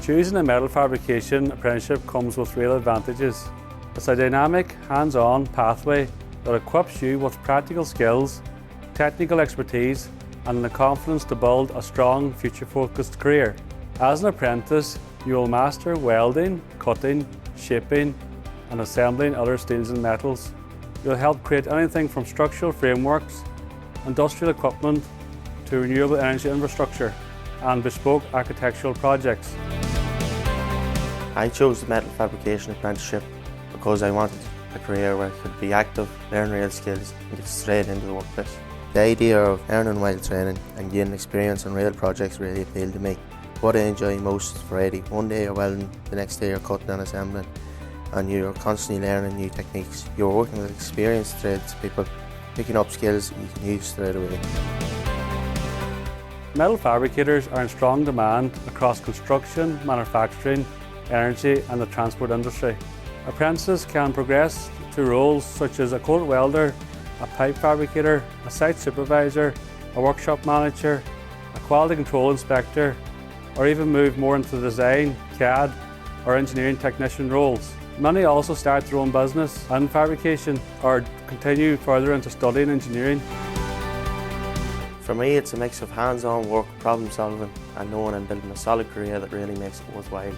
Choosing a metal fabrication apprenticeship comes with real advantages. It's a dynamic, hands-on pathway that equips you with practical skills, technical expertise, and the confidence to build a strong, future-focused career. As an apprentice, you will master welding, cutting, shaping, and assembling other steels and metals. You'll help create anything from structural frameworks, industrial equipment, to renewable energy infrastructure and bespoke architectural projects. I chose the Metal Fabrication Apprenticeship because I wanted a career where I could be active, learn real skills and get straight into the workplace. The idea of earning while training and gaining experience on real projects really appealed to me. What I enjoy most is variety. One day you're welding, the next day you're cutting and assembling, and you're constantly learning new techniques. You're working with experienced tradespeople, picking up skills you can use straight away. Metal fabricators are in strong demand across construction, manufacturing, energy and the transport industry. Apprentices can progress to roles such as a cold welder, a pipe fabricator, a site supervisor, a workshop manager, a quality control inspector, or even move more into design, CAD or engineering technician roles. Many also start their own business in fabrication or continue further into studying engineering. For me, it's a mix of hands-on work, problem solving and knowing I'm building a solid career that really makes it worthwhile.